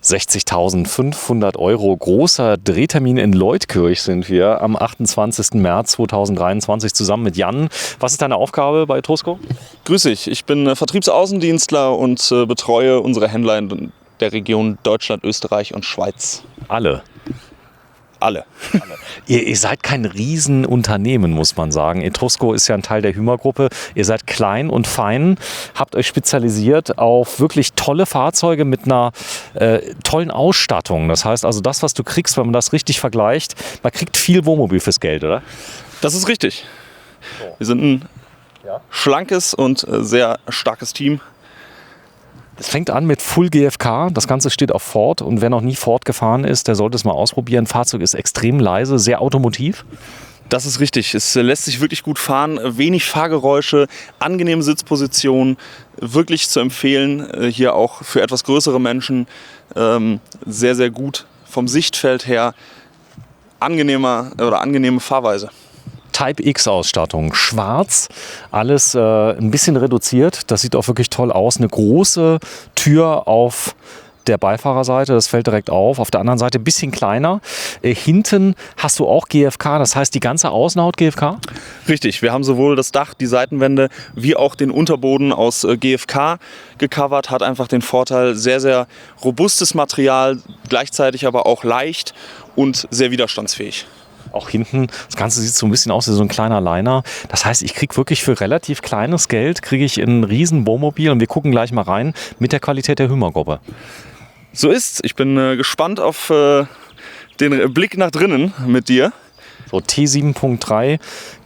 60.500 Euro, großer Drehtermin in Leutkirch sind wir am 28. März 2023 zusammen mit Jan. Was ist deine Aufgabe bei Etrusco? Grüß dich, ich bin Vertriebsaußendienstler und betreue unsere Händler in der Region Deutschland, Österreich und Schweiz. Alle. Ihr seid kein Riesenunternehmen, muss man sagen. Etrusco ist ja ein Teil der Hymer-Gruppe. Ihr seid klein und fein, habt euch spezialisiert auf wirklich tolle Fahrzeuge mit einer tollen Ausstattung. Das heißt also, das, was du kriegst, wenn man das richtig vergleicht, man kriegt viel Wohnmobil fürs Geld, oder? Das ist richtig. Wir sind ein schlankes und sehr starkes Team. Es fängt an mit Full GFK, das Ganze steht auf Ford und wer noch nie Ford gefahren ist, der sollte es mal ausprobieren. Fahrzeug ist extrem leise, sehr automotiv. Das ist richtig, es lässt sich wirklich gut fahren, wenig Fahrgeräusche, angenehme Sitzposition, wirklich zu empfehlen, hier auch für etwas größere Menschen, sehr, sehr gut vom Sichtfeld her, angenehme Fahrweise. Type X-Ausstattung, schwarz, alles ein bisschen reduziert. Das sieht auch wirklich toll aus. Eine große Tür auf der Beifahrerseite, das fällt direkt auf. Auf der anderen Seite ein bisschen kleiner. Hinten hast du auch GFK, das heißt die ganze Außenhaut GFK? Richtig, wir haben sowohl das Dach, die Seitenwände wie auch den Unterboden aus GFK gecovert. Hat einfach den Vorteil, sehr, sehr robustes Material, gleichzeitig aber auch leicht und sehr widerstandsfähig. Auch hinten, das Ganze sieht so ein bisschen aus wie so ein kleiner Liner. Das heißt, ich kriege wirklich für relativ kleines Geld, kriege ich ein riesen Wohnmobil und wir gucken gleich mal rein mit der Qualität der Hymer-Gruppe. So ist's. Ich bin gespannt auf den Blick nach drinnen mit dir. So T7.3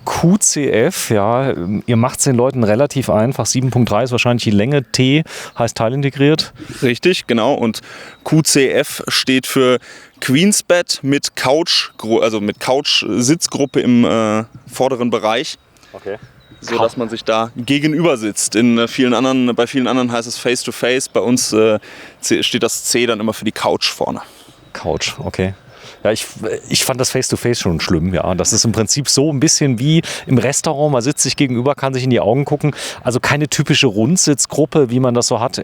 QCF, ja, ihr macht es den Leuten relativ einfach. 7.3 ist wahrscheinlich die Länge, T heißt teilintegriert. Richtig, genau. Und QCF steht für Queensbed mit Couch, also mit Couch-Sitzgruppe im vorderen Bereich. Okay. So dass man sich da gegenüber sitzt. Bei vielen anderen heißt es Face-to-Face. Bei uns steht das C dann immer für die Couch vorne. Couch, okay. Ja, ich fand das Face-to-Face schon schlimm. Ja. Das ist im Prinzip so ein bisschen wie im Restaurant. Man sitzt sich gegenüber, kann sich in die Augen gucken. Also keine typische Rundsitzgruppe, wie man das so hat.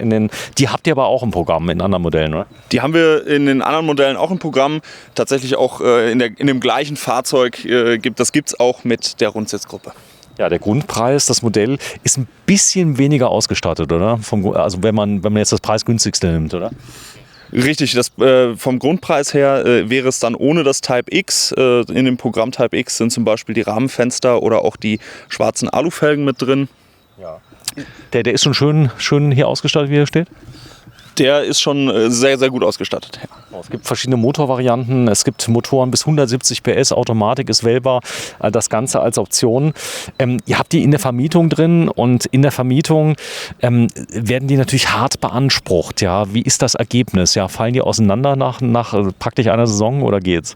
Die habt ihr aber auch im Programm in anderen Modellen, oder? Die haben wir in den anderen Modellen auch im Programm. Tatsächlich auch in dem gleichen Fahrzeug gibt es auch mit der Rundsitzgruppe. Ja, der Grundpreis, das Modell ist ein bisschen weniger ausgestattet, oder? Also wenn man jetzt das preisgünstigste nimmt, oder? Richtig, vom Grundpreis her wäre es dann ohne das Type X. In dem Programm Type X sind zum Beispiel die Rahmenfenster oder auch die schwarzen Alufelgen mit drin. Ja. Der ist schon schön hier ausgestattet, wie er steht? Der ist schon sehr, sehr gut ausgestattet. Ja. Es gibt verschiedene Motorvarianten. Es gibt Motoren bis 170 PS, Automatik ist wählbar. Das Ganze als Option. Ihr habt die in der Vermietung drin und in der Vermietung werden die natürlich hart beansprucht. Ja. Wie ist das Ergebnis? Ja, fallen die auseinander nach praktisch einer Saison oder geht's?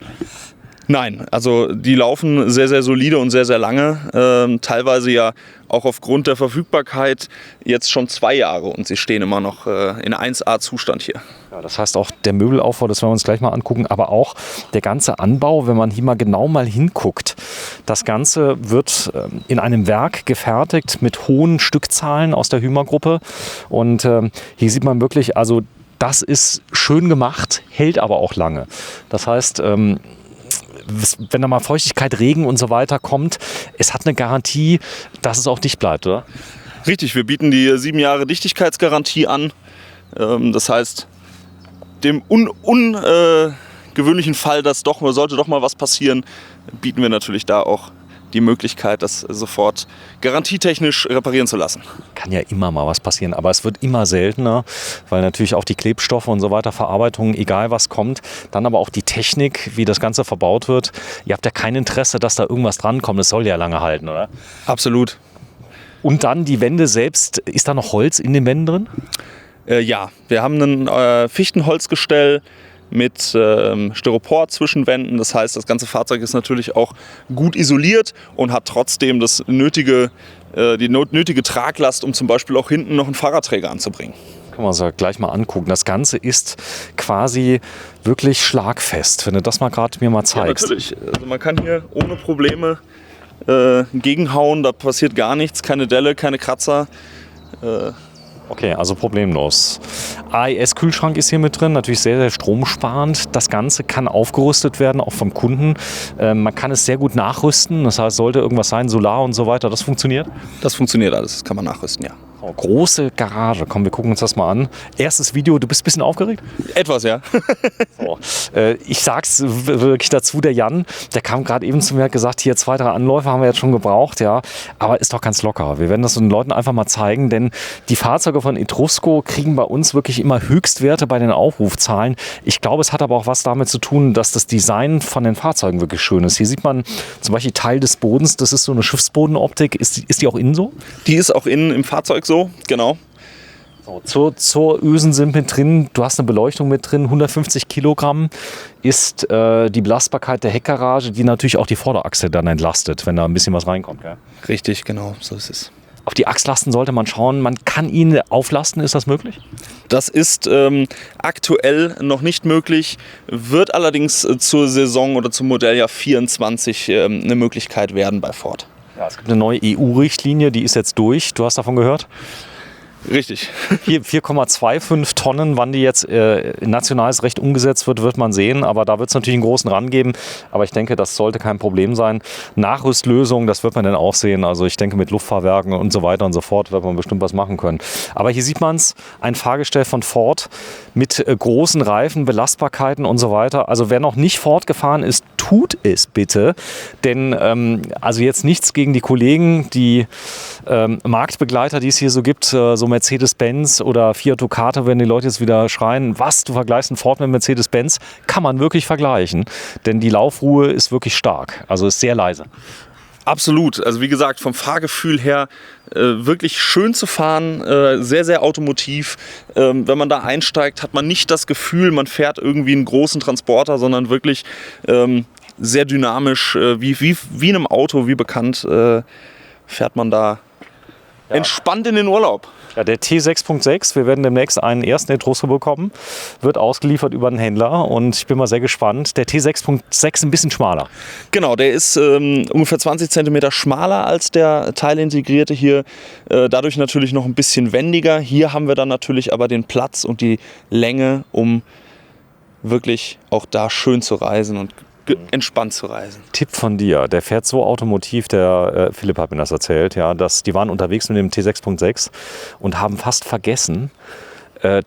Nein, also die laufen sehr, sehr solide und sehr, sehr lange. Teilweise ja auch aufgrund der Verfügbarkeit jetzt schon 2 Jahre und sie stehen immer noch in 1A-Zustand hier. Ja, das heißt auch der Möbelaufbau, das werden wir uns gleich mal angucken, aber auch der ganze Anbau, wenn man hier mal genau hinguckt. Das Ganze wird in einem Werk gefertigt mit hohen Stückzahlen aus der Hymer-Gruppe und hier sieht man wirklich, also das ist schön gemacht, hält aber auch lange. Das heißt, wenn da mal Feuchtigkeit, Regen und so weiter kommt, es hat eine Garantie, dass es auch dicht bleibt, oder? Richtig, wir bieten die 7 Jahre Dichtigkeitsgarantie an. Das heißt, dem ungewöhnlichen Fall, dass sollte doch mal was passieren, bieten wir natürlich da auch die Möglichkeit, das sofort garantietechnisch reparieren zu lassen. Kann ja immer mal was passieren, aber es wird immer seltener, weil natürlich auch die Klebstoffe und so weiter, Verarbeitung, egal was kommt, dann aber auch die Technik, wie das Ganze verbaut wird. Ihr habt ja kein Interesse, dass da irgendwas drankommt, es soll ja lange halten, oder? Absolut. Und dann die Wände selbst, ist da noch Holz in den Wänden drin? Ja, wir haben ein Fichtenholzgestell mit Styropor zwischenwänden. Das heißt, das ganze Fahrzeug ist natürlich auch gut isoliert und hat trotzdem die nötige Traglast, um zum Beispiel auch hinten noch einen Fahrradträger anzubringen. Können wir uns ja gleich mal angucken. Das Ganze ist quasi wirklich schlagfest, wenn du das mal gerade mir mal zeigst. Ja, natürlich. Also man kann hier ohne Probleme gegenhauen, da passiert gar nichts, keine Delle, keine Kratzer. Okay, also problemlos. AES-Kühlschrank ist hier mit drin, natürlich sehr, sehr stromsparend. Das Ganze kann aufgerüstet werden, auch vom Kunden. Man kann es sehr gut nachrüsten, das heißt, sollte irgendwas sein, Solar und so weiter, das funktioniert? Das funktioniert alles, das kann man nachrüsten, ja. Oh, große Garage, komm, wir gucken uns das mal an. Erstes Video, du bist ein bisschen aufgeregt? Etwas, ja. So. Ich sag's wirklich dazu, der Jan, der kam gerade eben zu mir und hat gesagt, hier 2, 3 Anläufe haben wir jetzt schon gebraucht, ja, aber ist doch ganz locker. Wir werden das den Leuten einfach mal zeigen, denn die Fahrzeuge von Etrusco kriegen bei uns wirklich immer Höchstwerte bei den Aufrufzahlen. Ich glaube, es hat aber auch was damit zu tun, dass das Design von den Fahrzeugen wirklich schön ist. Hier sieht man zum Beispiel Teil des Bodens, das ist so eine Schiffsbodenoptik. Ist die auch innen so? Die ist auch innen im Fahrzeug so, genau. So, zur Ösen sind mit drin, du hast eine Beleuchtung mit drin, 150 Kilogramm ist die Belastbarkeit der Heckgarage, die natürlich auch die Vorderachse dann entlastet, wenn da ein bisschen was reinkommt. Gell? Richtig, genau, so ist es. Auf die Achslasten sollte man schauen, man kann ihn auflasten, ist das möglich? Das ist aktuell noch nicht möglich, wird allerdings zur Saison oder zum Modelljahr 24 eine Möglichkeit werden bei Ford. Ja, es gibt eine neue EU-Richtlinie, die ist jetzt durch, du hast davon gehört? Richtig. 4,25 Tonnen, wann die jetzt in nationales Recht umgesetzt wird man sehen. Aber da wird es natürlich einen großen Rand geben. Aber ich denke, das sollte kein Problem sein. Nachrüstlösungen, das wird man dann auch sehen. Also ich denke, mit Luftfahrwerken und so weiter und so fort wird man bestimmt was machen können. Aber hier sieht man es, ein Fahrgestell von Ford mit großen Reifen, Belastbarkeiten und so weiter. Also wer noch nicht Ford gefahren ist, tut es bitte. Denn also jetzt nichts gegen die Kollegen, die Marktbegleiter, die es hier so gibt, so Mercedes-Benz oder Fiat Ducato, wenn die Leute jetzt wieder schreien, was, du vergleichst einen Ford mit Mercedes-Benz, kann man wirklich vergleichen, denn die Laufruhe ist wirklich stark, also ist sehr leise. Absolut, also wie gesagt, vom Fahrgefühl her wirklich schön zu fahren, sehr, sehr automotiv. Wenn man da einsteigt, hat man nicht das Gefühl, man fährt irgendwie einen großen Transporter, sondern wirklich sehr dynamisch, wie in einem Auto, wie bekannt, fährt man da entspannt in den Urlaub. Ja, der T6.6, wir werden demnächst einen ersten Etrusco bekommen, wird ausgeliefert über einen Händler und ich bin mal sehr gespannt. Der T6.6 ein bisschen schmaler. Genau, der ist ungefähr 20 cm schmaler als der teilintegrierte hier, dadurch natürlich noch ein bisschen wendiger. Hier haben wir dann natürlich aber den Platz und die Länge, um wirklich auch da schön zu reisen und entspannt zu reisen. Tipp von dir, der fährt so automotiv, der Philipp hat mir das erzählt, ja, dass die waren unterwegs mit dem T6.6 und haben fast vergessen,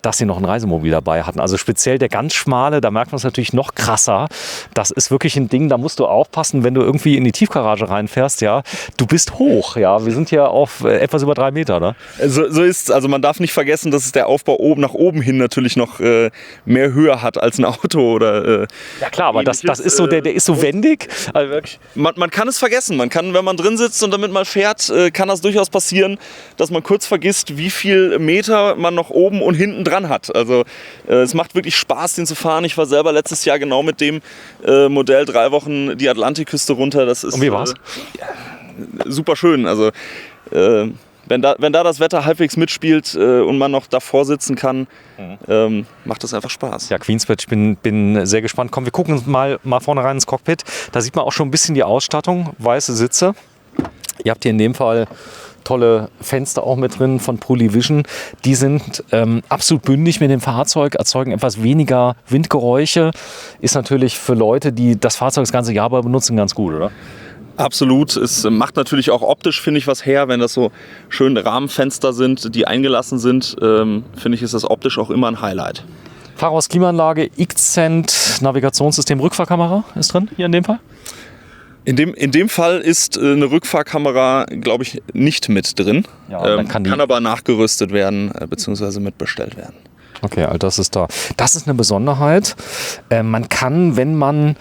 dass sie noch ein Reisemobil dabei hatten. Also speziell der ganz schmale, da merkt man es natürlich noch krasser. Das ist wirklich ein Ding, da musst du aufpassen, wenn du irgendwie in die Tiefgarage reinfährst, ja. Du bist hoch, ja. Wir sind hier auf etwas über 3 Meter, ne? So ist es. Also man darf nicht vergessen, dass es der Aufbau oben nach oben hin natürlich noch mehr Höhe hat als ein Auto oder ja klar, aber das ist so, der ist so wendig. Also wirklich. Man kann es vergessen. Man kann, wenn man drin sitzt und damit mal fährt, kann das durchaus passieren, dass man kurz vergisst, wie viel Meter man noch oben und hinten dran hat. Also es macht wirklich Spaß, den zu fahren. Ich war selber letztes Jahr genau mit dem Modell 3 Wochen die Atlantikküste runter. Das ist, und wie war's? Super schön. Also wenn da das Wetter halbwegs mitspielt und man noch davor sitzen kann, macht das einfach Spaß. Ja, Queensbridge, ich bin sehr gespannt. Komm, wir gucken mal vorne rein ins Cockpit. Da sieht man auch schon ein bisschen die Ausstattung. Weiße Sitze. Ihr habt hier in dem Fall tolle Fenster auch mit drin von ProLivision. Die sind absolut bündig mit dem Fahrzeug, erzeugen etwas weniger Windgeräusche. Ist natürlich für Leute, die das Fahrzeug das ganze Jahr über benutzen, ganz gut, oder? Absolut. Es macht natürlich auch optisch, finde ich, was her, wenn das so schöne Rahmenfenster sind, die eingelassen sind. Finde ich, ist das optisch auch immer ein Highlight. Fahrhaus, Klimaanlage, Xcent, Navigationssystem, Rückfahrkamera ist drin, hier in dem Fall? In dem Fall ist eine Rückfahrkamera, glaube ich, nicht mit drin. Ja, dann kann aber nachgerüstet werden bzw. mitbestellt werden. Okay, also das ist da. Das ist eine Besonderheit. Man kann, wenn man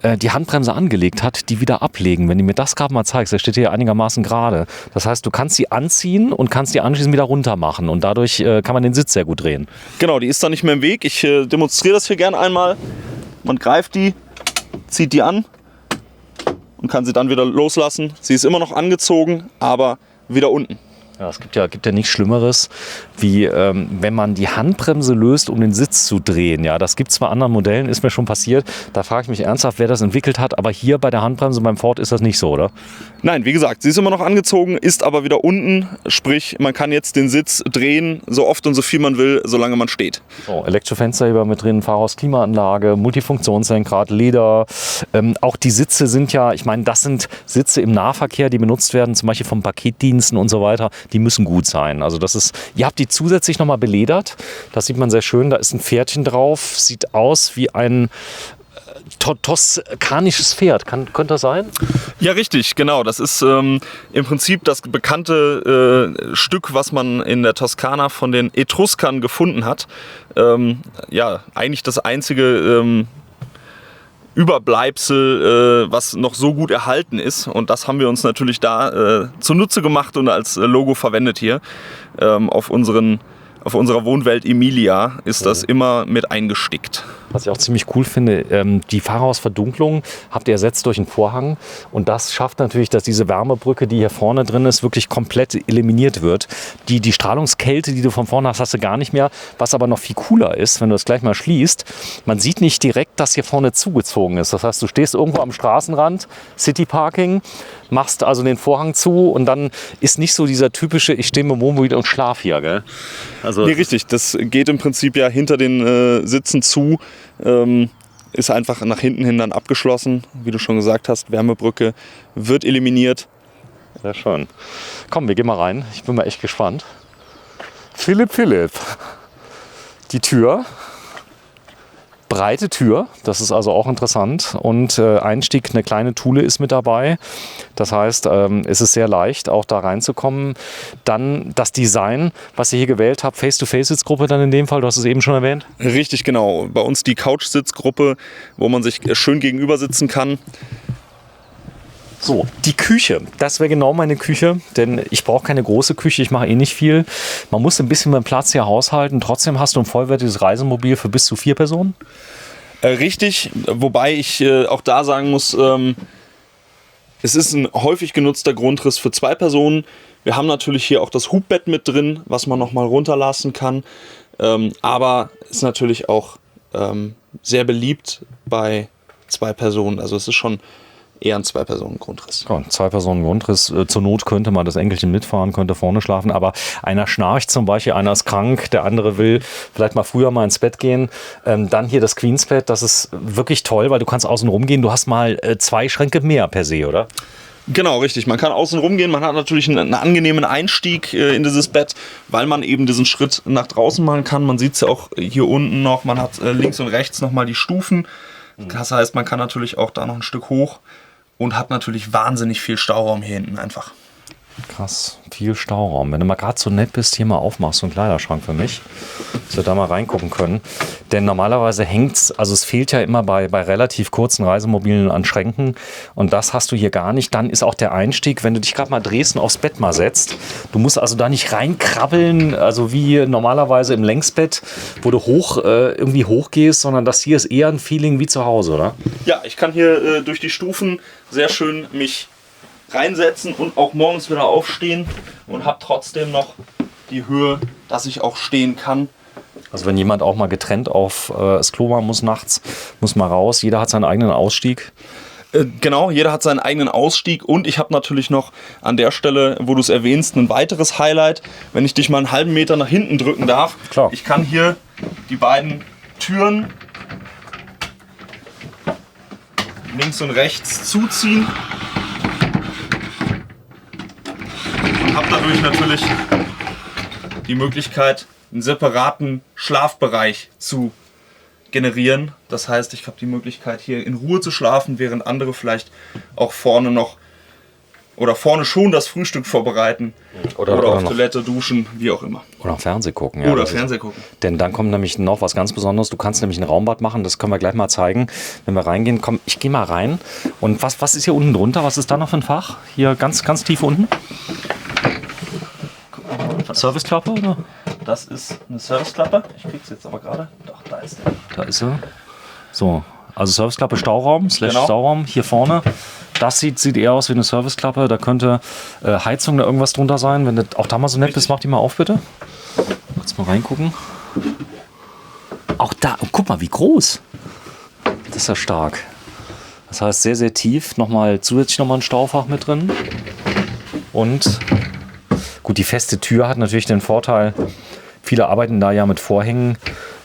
die Handbremse angelegt hat, die wieder ablegen. Wenn du mir das gerade mal zeigst, der steht hier einigermaßen gerade. Das heißt, du kannst sie anziehen und kannst die anschließend wieder runter machen. Und dadurch kann man den Sitz sehr gut drehen. Genau, die ist dann nicht mehr im Weg. Ich demonstriere das hier gerne einmal. Man greift die, zieht die an und kann sie dann wieder loslassen. Sie ist immer noch angezogen, aber wieder unten. Ja, es gibt ja nichts Schlimmeres, wie wenn man die Handbremse löst, um den Sitz zu drehen. Ja, das gibt es bei anderen Modellen, ist mir schon passiert. Da frage ich mich ernsthaft, wer das entwickelt hat. Aber hier bei der Handbremse beim Ford ist das nicht so, oder? Nein, wie gesagt, sie ist immer noch angezogen, ist aber wieder unten. Sprich, man kann jetzt den Sitz drehen, so oft und so viel man will, solange man steht. So, Elektrofensterheber mit drin, Fahrhaus, Klimaanlage, Multifunktionslenkrad, Leder. Auch die Sitze sind ja, ich meine, das sind Sitze im Nahverkehr, die benutzt werden, zum Beispiel von Paketdiensten und so weiter. Die müssen gut sein. Also das ist, ihr habt die zusätzlich nochmal beledert. Das sieht man sehr schön. Da ist ein Pferdchen drauf. Sieht aus wie ein toskanisches Pferd. Könnte das sein? Ja, richtig, genau. Das ist im Prinzip das bekannte Stück, was man in der Toskana von den Etruskern gefunden hat. Ja, eigentlich das einzige Überbleibsel, was noch so gut erhalten ist. Und das haben wir uns natürlich da zunutze gemacht und als Logo verwendet hier. Auf unserer Wohnwelt Emilia ist das immer mit eingestickt. Was ich auch ziemlich cool finde, die Fahrhausverdunklung habt ihr ersetzt durch einen Vorhang. Und das schafft natürlich, dass diese Wärmebrücke, die hier vorne drin ist, wirklich komplett eliminiert wird. Die Strahlungskälte, die du von vorne hast, hast du gar nicht mehr. Was aber noch viel cooler ist, wenn du das gleich mal schließt, man sieht nicht direkt, dass hier vorne zugezogen ist. Das heißt, du stehst irgendwo am Straßenrand, City Parking, machst also den Vorhang zu und dann ist nicht so dieser typische, ich stehe mit dem Wohnmobil und schlaf hier, gell? Also nee, richtig. Das geht im Prinzip ja hinter den Sitzen zu. Ist einfach nach hinten hin dann abgeschlossen. Wie du schon gesagt hast, Wärmebrücke wird eliminiert. Sehr schön. Komm, wir gehen mal rein. Ich bin mal echt gespannt. Philipp. Die Tür. Breite Tür, das ist also auch interessant. Und Einstieg, eine kleine Thule ist mit dabei. Das heißt, es ist sehr leicht, auch da reinzukommen. Dann das Design, was ihr hier gewählt habt, Face-to-Face-Sitzgruppe dann in dem Fall, du hast es eben schon erwähnt. Richtig, genau. Bei uns die Couch-Sitzgruppe, wo man sich schön gegenüber sitzen kann. So, die Küche, das wäre genau meine Küche, denn ich brauche keine große Küche, ich mache eh nicht viel. Man muss ein bisschen mit dem Platz hier haushalten, trotzdem hast du ein vollwertiges Reisemobil für bis zu 4 Personen. Richtig, wobei ich auch da sagen muss, es ist ein häufig genutzter Grundriss für 2 Personen. Wir haben natürlich hier auch das Hubbett mit drin, was man nochmal runterlassen kann, aber ist natürlich auch sehr beliebt bei 2 Personen, also es ist schon eher ein 2-Personen-Grundriss. Ja, 2-Personen-Grundriss. Zur Not könnte man das Enkelchen mitfahren, könnte vorne schlafen, aber einer schnarcht zum Beispiel, einer ist krank, der andere will vielleicht mal früher mal ins Bett gehen. Dann hier das Queensbett, das ist wirklich toll, weil du kannst außen rumgehen. Du hast mal 2 Schränke mehr per se, oder? Genau, richtig. Man kann außen rumgehen, man hat natürlich einen angenehmen Einstieg in dieses Bett, weil man eben diesen Schritt nach draußen machen kann. Man sieht es ja auch hier unten noch, man hat links und rechts nochmal die Stufen. Das heißt, man kann natürlich auch da noch ein Stück hoch. Und hat natürlich wahnsinnig viel Stauraum hier hinten einfach. Krass, viel Stauraum. Wenn du mal gerade so nett bist, hier mal aufmachst, so einen Kleiderschrank für mich, dass wir da mal reingucken können. Denn normalerweise hängt's, also es fehlt ja immer bei relativ kurzen Reisemobilen an Schränken. Und das hast du hier gar nicht. Dann ist auch der Einstieg, wenn du dich gerade mal drehst und aufs Bett mal setzt. Du musst also da nicht reinkrabbeln, also wie normalerweise im Längsbett, wo du irgendwie hochgehst, sondern das hier ist eher ein Feeling wie zu Hause, oder? Ja, ich kann hier durch die Stufen sehr schön mich reinsetzen und auch morgens wieder aufstehen und habe trotzdem noch die Höhe, dass ich auch stehen kann. Also wenn jemand auch mal getrennt auf das Klo machen muss nachts, muss mal raus. Jeder hat seinen eigenen Ausstieg. Genau, jeder hat seinen eigenen Ausstieg und ich habe natürlich noch an der Stelle, wo du es erwähnst, ein weiteres Highlight, wenn ich dich mal einen halben Meter nach hinten drücken darf. Klar. Ich kann hier die beiden Türen links und rechts zuziehen. Habe dadurch natürlich die Möglichkeit, einen separaten Schlafbereich zu generieren. Das heißt, ich habe die Möglichkeit, hier in Ruhe zu schlafen, während andere vielleicht auch vorne schon das Frühstück vorbereiten oder auf Toilette, duschen, wie auch immer. Oder Fernseh gucken. Ja, oder Fernseh gucken. Denn dann kommt nämlich noch was ganz Besonderes. Du kannst nämlich ein Raumbad machen, das können wir gleich mal zeigen, wenn wir reingehen. Komm, ich gehe mal rein. Und was ist hier unten drunter? Was ist da noch für ein Fach? Hier ganz, ganz tief unten? Serviceklappe, oder? Das ist eine Serviceklappe. Ich krieg's jetzt aber gerade. Doch, da ist der. Da ist er. So, also Serviceklappe Stauraum, Genau. Stauraum. Hier vorne Das sieht eher aus wie eine Serviceklappe. Da könnte Heizung oder irgendwas drunter sein. Wenn du auch da mal so nett bist, mach die mal auf, bitte. Kurz mal reingucken. Auch da, oh, guck mal, wie groß. Das ist ja stark. Das heißt, sehr, sehr tief. Zusätzlich nochmal ein Staufach mit drin. Und gut, die feste Tür hat natürlich den Vorteil, viele arbeiten da ja mit Vorhängen.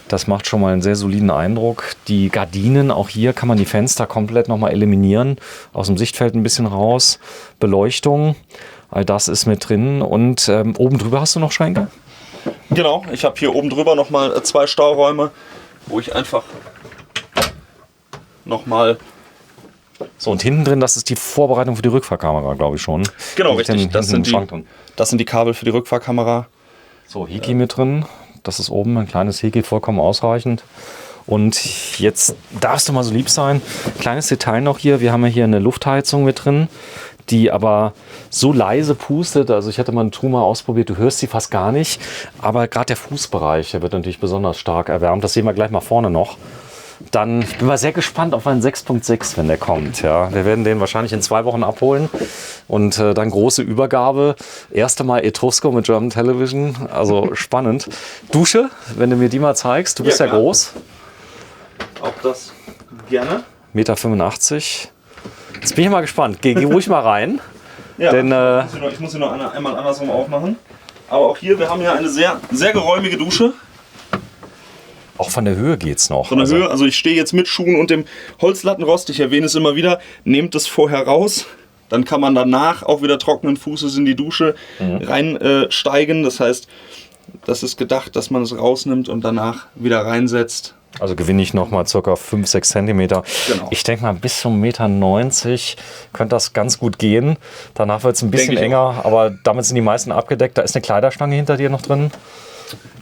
Das macht schon mal einen sehr soliden Eindruck. Die Gardinen, auch hier kann man die Fenster komplett nochmal eliminieren. Aus dem Sichtfeld ein bisschen raus. Beleuchtung, all das ist mit drin. Und oben drüber hast du noch Schränke? Genau, ich habe hier oben drüber nochmal 2 Stauräume, wo ich einfach nochmal... So, und hinten drin, das ist die Vorbereitung für die Rückfahrkamera, glaube ich schon. Genau, richtig. Das sind die Kabel für die Rückfahrkamera. So, Hiki mit drin. Das ist oben ein kleines Hiki, vollkommen ausreichend. Und jetzt darfst du mal so lieb sein. Kleines Detail noch hier. Wir haben ja hier eine Luftheizung mit drin, die aber so leise pustet. Also ich hatte mal eine Tour mal ausprobiert. Du hörst sie fast gar nicht. Aber gerade der Fußbereich, der wird natürlich besonders stark erwärmt. Das sehen wir gleich mal vorne noch. Dann ich bin mal sehr gespannt auf einen 6.6, wenn der kommt. Ja, wir werden den wahrscheinlich in 2 Wochen abholen und dann große Übergabe. Erste Mal Etrusco mit German Television, also spannend. Dusche, wenn du mir die mal zeigst, du bist ja groß. Auch das gerne. 1,85 m. Jetzt bin ich mal gespannt. Geh ruhig mal rein. Ja, denn, ich muss sie noch einmal andersrum aufmachen. Aber auch hier, wir haben ja eine sehr, sehr geräumige Dusche. Auch von der Höhe geht's noch. Von der Höhe, also ich stehe jetzt mit Schuhen und dem Holzlattenrost, ich erwähne es immer wieder, nehmt es vorher raus, dann kann man danach auch wieder trockenen Fußes in die Dusche reinsteigen. Das heißt, das ist gedacht, dass man es rausnimmt und danach wieder reinsetzt. Also gewinne ich noch mal ca. 5-6 cm. Genau. Ich denke mal, bis zum 1,90 m könnte das ganz gut gehen. Danach wird es ein bisschen enger, aber damit sind die meisten abgedeckt. Da ist eine Kleiderstange hinter dir noch drin.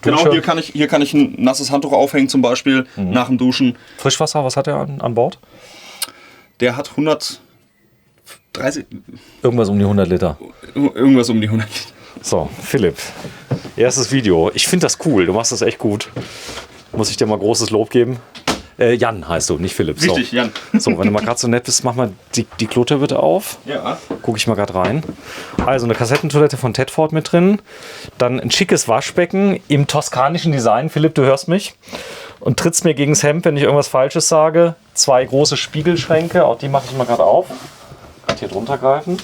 Dusche. Genau, hier kann ich ein nasses Handtuch aufhängen, zum Beispiel nach dem Duschen. Frischwasser, was hat er an Bord? Der hat 130... Irgendwas um die 100 Liter. Irgendwas um die 100 Liter. So, Philipp, erstes Video. Ich finde das cool, du machst das echt gut. Muss ich dir mal großes Lob geben. Jan heißt du, nicht Philipp. Richtig, so. Jan. So, wenn du mal gerade so nett bist, mach mal die Klotür bitte auf. Ja. Gucke ich mal gerade rein. Also eine Kassettentoilette von Tedford mit drin. Dann ein schickes Waschbecken im toskanischen Design. Philipp, du hörst mich. Und trittst mir gegens Hemd, wenn ich irgendwas Falsches sage. 2 große Spiegelschränke, auch die mache ich mal gerade auf. Hier drunter greifen,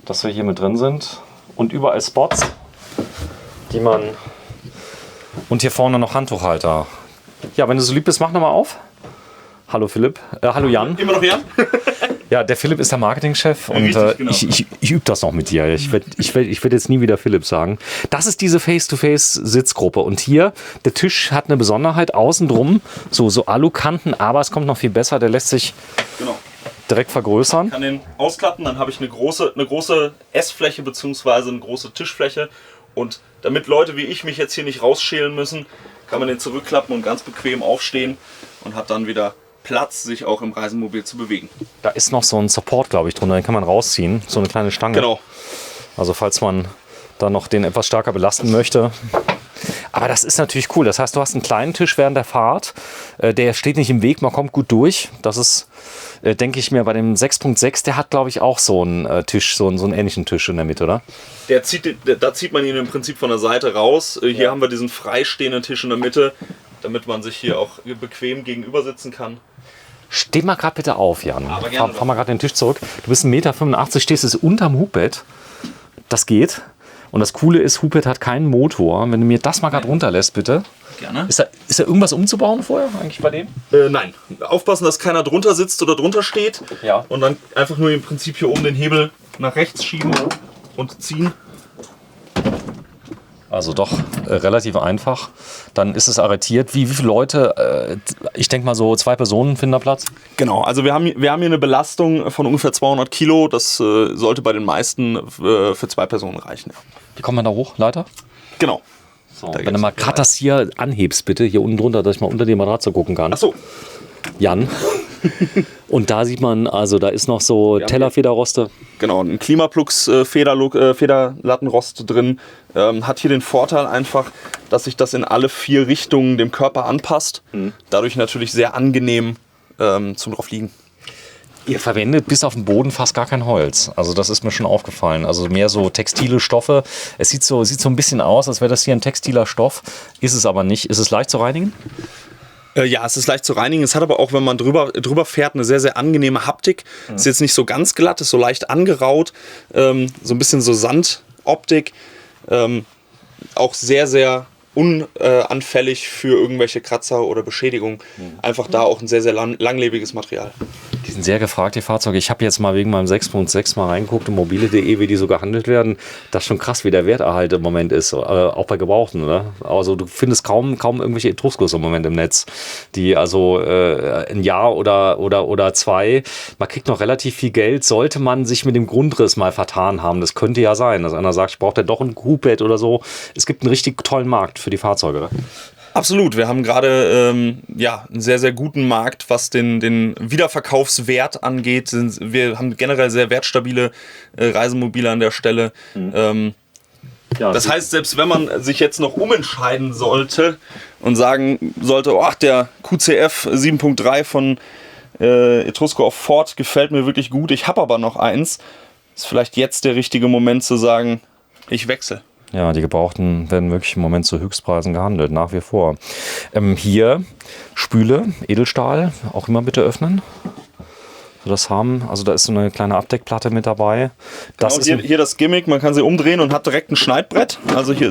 dass wir hier mit drin sind. Und überall Spots, die man... Und hier vorne noch Handtuchhalter. Ja, wenn du so lieb bist, mach nochmal auf. Hallo Philipp. Hallo Jan. Immer noch Jan? Ja, der Philipp ist der Marketingchef und richtig, genau. ich übe das noch mit dir. Ich werd jetzt nie wieder Philipp sagen. Das ist diese Face-to-Face-Sitzgruppe. Und hier, der Tisch hat eine Besonderheit. Außen drum so Alukanten, aber es kommt noch viel besser. Der lässt sich direkt vergrößern. Ich kann den ausklappen, dann habe ich eine große Essfläche bzw. eine große Tischfläche. Und damit Leute wie ich mich jetzt hier nicht rausschälen müssen, kann man den zurückklappen und ganz bequem aufstehen und hat dann wieder Platz, sich auch im Reisemobil zu bewegen. Da ist noch so ein Support, glaube ich, drunter, den kann man rausziehen, so eine kleine Stange. Genau. Also falls man da noch den etwas stärker belasten möchte. Aber das ist natürlich cool. Das heißt, du hast einen kleinen Tisch während der Fahrt, der steht nicht im Weg, man kommt gut durch. Das ist, denke ich mir, bei dem 6.6, der hat, glaube ich, auch so einen Tisch, so einen ähnlichen Tisch in der Mitte, oder? Da zieht man ihn im Prinzip von der Seite raus. Hier haben wir diesen freistehenden Tisch in der Mitte, damit man sich hier auch bequem gegenüber sitzen kann. Steh mal gerade bitte auf, Jan. Fahr mal gerade den Tisch zurück. Du bist 1,85 Meter, stehst jetzt unterm Hubbett. Das geht. Und das Coole ist, Hubbett hat keinen Motor. Wenn du mir das mal gerade runterlässt, bitte. Gerne. Ist da irgendwas umzubauen vorher eigentlich bei dem? Nein. Aufpassen, dass keiner drunter sitzt oder drunter steht. Ja. Und dann einfach nur im Prinzip hier oben den Hebel nach rechts schieben und ziehen. Also doch relativ einfach. Dann ist es arretiert. Wie viele Leute? Ich denke mal so 2 Personen finden da Platz. Genau, also wir haben hier eine Belastung von ungefähr 200 Kilo. Das sollte bei den meisten für 2 Personen reichen. Ja. Wie kommt man da hoch? Leiter? Genau. So, wenn du mal gerade das hier anhebst, bitte, hier unten drunter, dass ich mal unter die Matratze gucken kann. Ach so. Jan. Und da sieht man, also da ist noch so Tellerfederroste. Genau, ein Klimaplux Federlattenrost drin. Hat hier den Vorteil einfach, dass sich das in alle 4 Richtungen dem Körper anpasst. Dadurch natürlich sehr angenehm zum drauf liegen. Ihr verwendet bis auf den Boden fast gar kein Holz. Also das ist mir schon aufgefallen. Also mehr so textile Stoffe. Es sieht so ein bisschen aus, als wäre das hier ein textiler Stoff. Ist es aber nicht. Ist es leicht zu reinigen? Ja, es ist leicht zu reinigen. Es hat aber auch, wenn man drüber fährt, eine sehr, sehr angenehme Haptik. Ist jetzt nicht so ganz glatt, ist so leicht angeraut. So ein bisschen so Sandoptik. Auch sehr, sehr unanfällig für irgendwelche Kratzer oder Beschädigungen. Einfach da auch ein sehr, sehr langlebiges Material. Die sind sehr gefragt, die Fahrzeuge. Ich habe jetzt mal wegen meinem 6.6 mal reingeguckt, in mobile.de, wie die so gehandelt werden. Das ist schon krass, wie der Werterhalt im Moment ist. Auch bei Gebrauchten, oder? Also du findest kaum irgendwelche Etruskos im Moment im Netz, die also ein Jahr oder zwei, man kriegt noch relativ viel Geld, sollte man sich mit dem Grundriss mal vertan haben. Das könnte ja sein, dass einer sagt, ich brauche ja doch ein Crewbed oder so. Es gibt einen richtig tollen Markt für die Fahrzeuge. Absolut, wir haben gerade einen sehr, sehr guten Markt, was den Wiederverkaufswert angeht. Wir haben generell sehr wertstabile Reisemobile an der Stelle. Das heißt, selbst wenn man sich jetzt noch umentscheiden sollte und sagen sollte, der QCF 7.3 von Etrusco auf Ford gefällt mir wirklich gut, ich habe aber noch eins, ist vielleicht jetzt der richtige Moment zu sagen, ich wechsle. Ja, die Gebrauchten werden wirklich im Moment zu Höchstpreisen gehandelt, nach wie vor. Hier Spüle, Edelstahl, auch immer bitte öffnen. Das also da ist so eine kleine Abdeckplatte mit dabei. Das genau, hier das Gimmick, man kann sie umdrehen und hat direkt ein Schneidbrett. Also hier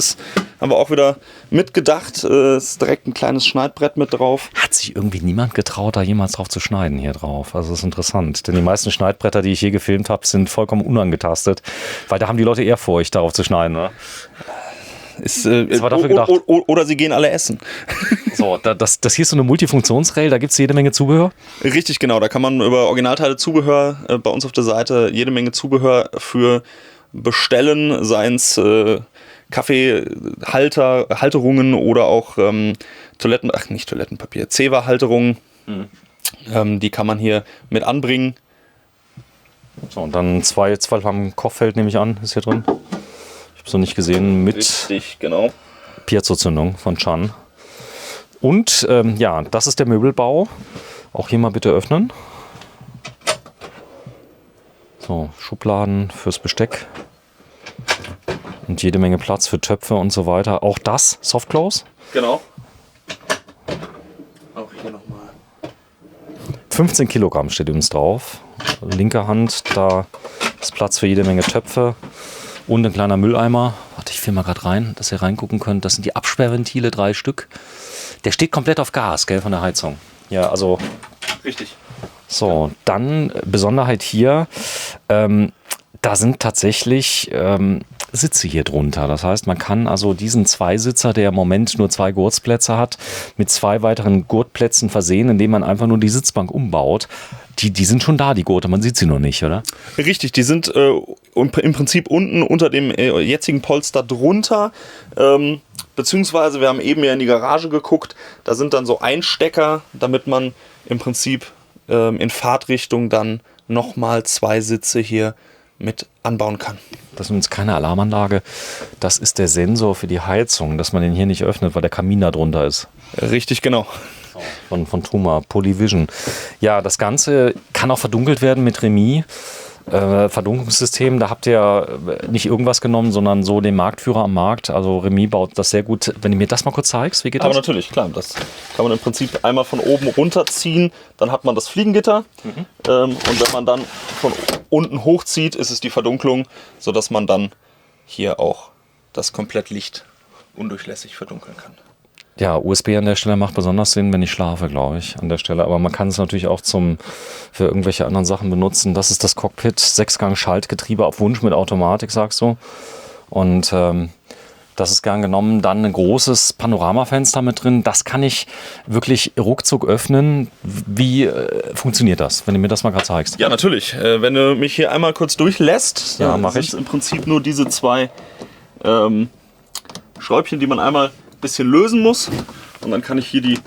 haben wir auch wieder mitgedacht, ist direkt ein kleines Schneidbrett mit drauf. Hat sich irgendwie niemand getraut, da jemals drauf zu schneiden hier drauf. Also das ist interessant, denn die meisten Schneidbretter, die ich je gefilmt habe, sind vollkommen unangetastet, weil da haben die Leute Ehrfurcht, darauf zu schneiden, oder? Das war dafür gedacht. Oder sie gehen alle essen. So, das hier ist so eine Multifunktionsrail, da gibt es jede Menge Zubehör. Richtig, genau. Da kann man über Originalteile Zubehör bei uns auf der Seite jede Menge Zubehör für bestellen, seien es Kaffeehalterungen oder auch Zewa-Halterungen. Die kann man hier mit anbringen. So, und dann zwei am Kochfeld nehme ich an, ist hier drin. Ich habe es noch nicht gesehen, mit richtig, genau. Piezo-Zündung von Chan. Und das ist der Möbelbau. Auch hier mal bitte öffnen. So, Schubladen fürs Besteck. Und jede Menge Platz für Töpfe und so weiter. Auch das Soft Close. Genau. Auch hier nochmal. 15 Kilogramm steht übrigens drauf. Linke Hand, da ist Platz für jede Menge Töpfe. Und ein kleiner Mülleimer. Warte, ich filme mal gerade rein, dass ihr reingucken könnt. Das sind die Absperrventile, 3 Stück. Der steht komplett auf Gas, gell, von der Heizung. Ja, also. Richtig. So, dann Besonderheit hier. Da sind tatsächlich Sitze hier drunter. Das heißt, man kann also diesen Zweisitzer, der im Moment nur 2 Gurtplätze hat, mit 2 weiteren Gurtplätzen versehen, indem man einfach nur die Sitzbank umbaut. Die sind schon da, die Gurte, man sieht sie noch nicht, oder? Richtig, die sind im Prinzip unten unter dem jetzigen Polster drunter. Beziehungsweise, wir haben eben ja in die Garage geguckt, da sind dann so Einstecker, damit man im Prinzip in Fahrtrichtung dann nochmal 2 Sitze hier mit anbauen kann. Das ist übrigens keine Alarmanlage. Das ist der Sensor für die Heizung, dass man den hier nicht öffnet, weil der Kamin da drunter ist. Richtig, genau. Von Truma, Polyvision. Ja, das Ganze kann auch verdunkelt werden mit Remis. Verdunklungssystem, da habt ihr nicht irgendwas genommen, sondern so den Marktführer am Markt. Also Remis baut das sehr gut. Wenn du mir das mal kurz zeigst, wie geht das? Aber natürlich, klar. Das kann man im Prinzip einmal von oben runterziehen, dann hat man das Fliegengitter. Und wenn man dann von unten hochzieht, ist es die Verdunklung, sodass man dann hier auch das komplett Licht undurchlässig verdunkeln kann. Ja, USB an der Stelle macht besonders Sinn, wenn ich schlafe, glaube ich, an der Stelle. Aber man kann es natürlich auch für irgendwelche anderen Sachen benutzen. Das ist das Cockpit, 6-Gang-Schaltgetriebe auf Wunsch mit Automatik, sagst du. Und das ist gern genommen. Dann ein großes Panoramafenster mit drin. Das kann ich wirklich ruckzuck öffnen. Wie funktioniert das, wenn du mir das mal gerade zeigst? Ja, natürlich. Wenn du mich hier einmal kurz durchlässt, ja, dann sind es im Prinzip nur diese 2 Schräubchen, die man einmal bisschen lösen muss, und dann kann ich hier die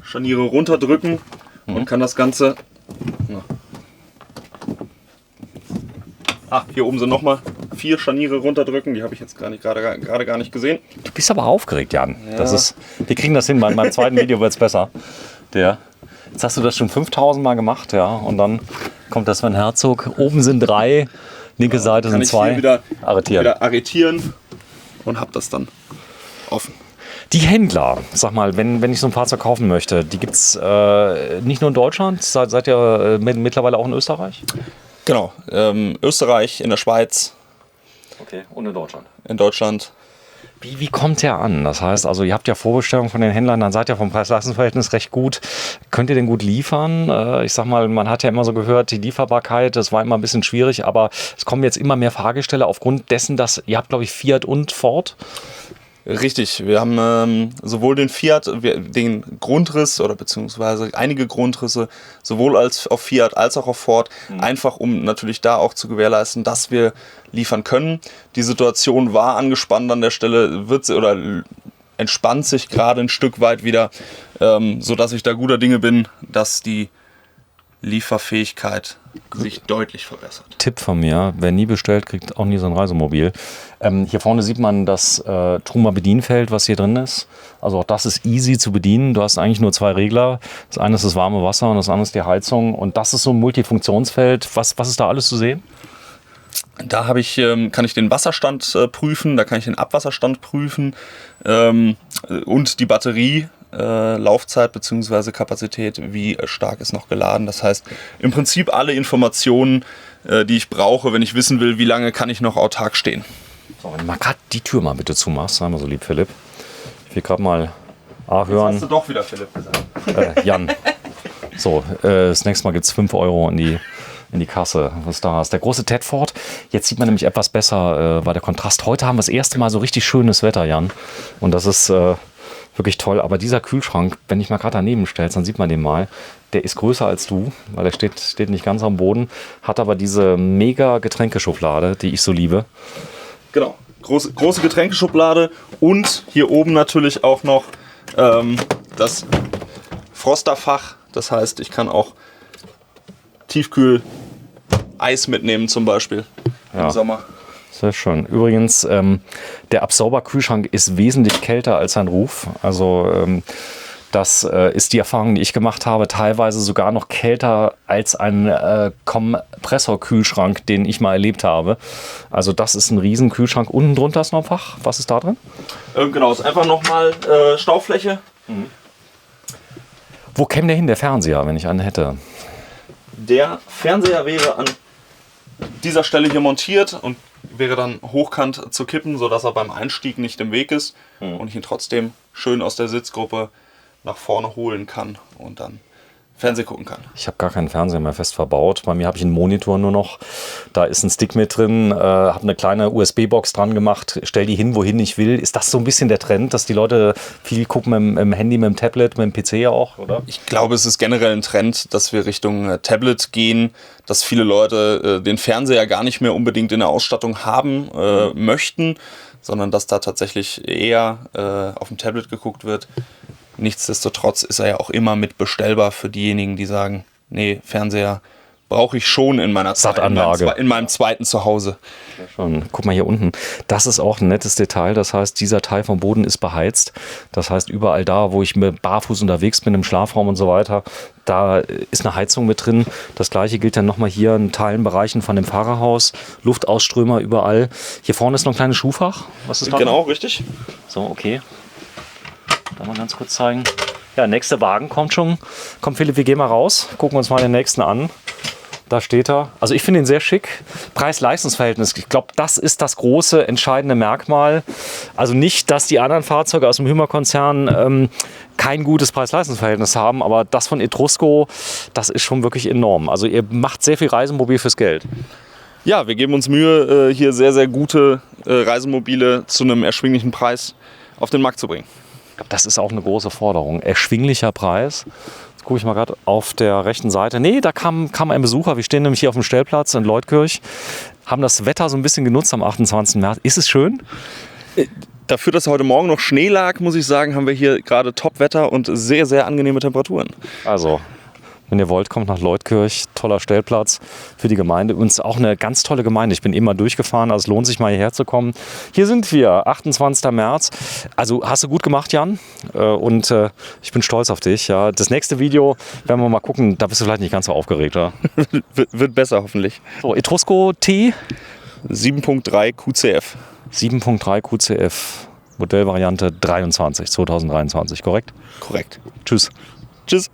Scharniere runterdrücken und kann das Ganze. Hier oben sind nochmal 4 Scharniere runterdrücken, die habe ich jetzt gerade gar nicht gesehen. Du bist aber aufgeregt, Jan. Ja. Wir kriegen das hin, beim zweiten Video wird es besser. Jetzt hast du das schon 5000 Mal gemacht, ja. Und dann kommt das Sven Herzog. Oben sind 3, linke Seite sind 2. Wieder arretieren und habe das dann offen. Die Händler, sag mal, wenn ich so ein Fahrzeug kaufen möchte, die gibt es nicht nur in Deutschland, seid ihr mittlerweile auch in Österreich? Genau, Österreich, in der Schweiz. Okay, und in Deutschland? In Deutschland. Wie kommt der an? Das heißt, also ihr habt ja Vorbestellungen von den Händlern, dann seid ihr vom Preis-Leistungs-Verhältnis recht gut. Könnt ihr den gut liefern? Ich sag mal, man hat ja immer so gehört, die Lieferbarkeit, das war immer ein bisschen schwierig, aber es kommen jetzt immer mehr Fahrgestelle aufgrund dessen, dass ihr habt, glaube ich, Fiat und Ford. Richtig, wir haben sowohl den Fiat, den Grundriss oder beziehungsweise einige Grundrisse, sowohl auf Fiat als auch auf Ford, einfach um natürlich da auch zu gewährleisten, dass wir liefern können. Die Situation war angespannt an der Stelle, entspannt sich gerade ein Stück weit wieder, sodass ich da guter Dinge bin, dass die Lieferfähigkeit sich deutlich verbessert. Tipp von mir, wer nie bestellt, kriegt auch nie so ein Reisemobil. Hier vorne sieht man das Truma Bedienfeld, was hier drin ist. Also auch das ist easy zu bedienen. Du hast eigentlich nur 2 Regler. Das eine ist das warme Wasser und das andere ist die Heizung. Und das ist so ein Multifunktionsfeld. Was ist da alles zu sehen? Da kann ich den Wasserstand prüfen, da kann ich den Abwasserstand prüfen und die Batterie. Laufzeit bzw. Kapazität, wie stark ist noch geladen. Das heißt, im Prinzip alle Informationen, die ich brauche, wenn ich wissen will, wie lange kann ich noch autark stehen. So, wenn du mal gerade die Tür mal bitte zumachst, sei mal so lieb, Philipp. Ich will gerade mal hören. Jetzt hast du doch wieder Philipp gesagt. Jan. So, das nächste Mal gibt es 5 Euro in die Kasse, was da ist. Der große Tedford. Jetzt sieht man nämlich etwas besser bei der Kontrast. Heute haben wir das erste Mal so richtig schönes Wetter, Jan. Und das ist wirklich toll. Aber dieser Kühlschrank, wenn ich mal gerade daneben stellst, dann sieht man den mal. Der ist größer als du, weil er steht nicht ganz am Boden. Hat aber diese mega Getränkeschublade, die ich so liebe. Genau. Große Getränkeschublade und hier oben natürlich auch noch das Frosterfach. Das heißt, ich kann auch Tiefkühl Eis mitnehmen zum Beispiel im Sommer. Sehr schön. Übrigens, der Absorber-Kühlschrank ist wesentlich kälter als sein Ruf. Also das ist die Erfahrung, die ich gemacht habe. Teilweise sogar noch kälter als ein Kompressorkühlschrank, den ich mal erlebt habe. Also das ist ein riesen Kühlschrank. Unten drunter ist noch ein Fach. Was ist da drin? Genau, ist einfach nochmal Staufläche. Wo käme der hin, der Fernseher, wenn ich einen hätte? Der Fernseher wäre an dieser Stelle hier montiert und wäre dann hochkant zu kippen, sodass er beim Einstieg nicht im Weg ist und ich ihn trotzdem schön aus der Sitzgruppe nach vorne holen kann und dann Fernsehen gucken kann. Ich habe gar keinen Fernseher mehr fest verbaut. Bei mir habe ich einen Monitor nur noch. Da ist ein Stick mit drin, habe eine kleine USB-Box dran gemacht, stell die hin, wohin ich will. Ist das so ein bisschen der Trend, dass die Leute viel gucken mit dem Handy, mit dem Tablet, mit dem PC auch, oder? Ich glaube, es ist generell ein Trend, dass wir Richtung Tablet gehen, dass viele Leute den Fernseher gar nicht mehr unbedingt in der Ausstattung haben möchten, sondern dass da tatsächlich eher auf dem Tablet geguckt wird. Nichtsdestotrotz ist er ja auch immer mit bestellbar für diejenigen, die sagen, nee, Fernseher brauche ich schon in meiner Sat-Anlage. In meinem zweiten Zuhause. Schon. Guck mal hier unten. Das ist auch ein nettes Detail. Das heißt, dieser Teil vom Boden ist beheizt. Das heißt, überall da, wo ich barfuß unterwegs bin, im Schlafraum und so weiter, da ist eine Heizung mit drin. Das gleiche gilt dann nochmal hier in Teilenbereichen von dem Fahrerhaus. Luftausströmer überall. Hier vorne ist noch ein kleines Schuhfach. Was ist da? Genau, richtig. So, okay. Da mal ganz kurz zeigen. Ja, nächster Wagen kommt schon. Komm Philipp, wir gehen mal raus. Gucken uns mal den nächsten an. Da steht er. Also ich finde ihn sehr schick. Preis-Leistungs-Verhältnis. Ich glaube, das ist das große, entscheidende Merkmal. Also nicht, dass die anderen Fahrzeuge aus dem Hymer-Konzern kein gutes Preis-Leistungs-Verhältnis haben, aber das von Etrusco, das ist schon wirklich enorm. Also ihr macht sehr viel Reisemobil fürs Geld. Ja, wir geben uns Mühe, hier sehr, sehr gute Reisemobile zu einem erschwinglichen Preis auf den Markt zu bringen. Das ist auch eine große Forderung. Erschwinglicher Preis. Jetzt gucke ich mal gerade auf der rechten Seite. Nee, da kam ein Besucher. Wir stehen nämlich hier auf dem Stellplatz in Leutkirch. Haben das Wetter so ein bisschen genutzt am 28. März. Ist es schön? Dafür, dass heute Morgen noch Schnee lag, muss ich sagen, haben wir hier gerade Top-Wetter und sehr, sehr angenehme Temperaturen. Also, Wenn ihr wollt, kommt nach Leutkirch. Toller Stellplatz für die Gemeinde. Uns auch eine ganz tolle Gemeinde. Ich bin immer durchgefahren, also es lohnt sich mal hierher zu kommen. Hier sind wir, 28. März. Also hast du gut gemacht, Jan. Und ich bin stolz auf dich. Ja. Das nächste Video werden wir mal gucken. Da bist du vielleicht nicht ganz so aufgeregt, oder? Wird besser hoffentlich. So, Etrusco T. 7.3 QCF. 7.3 QCF. Modellvariante 2023, korrekt? Korrekt. Tschüss. Tschüss.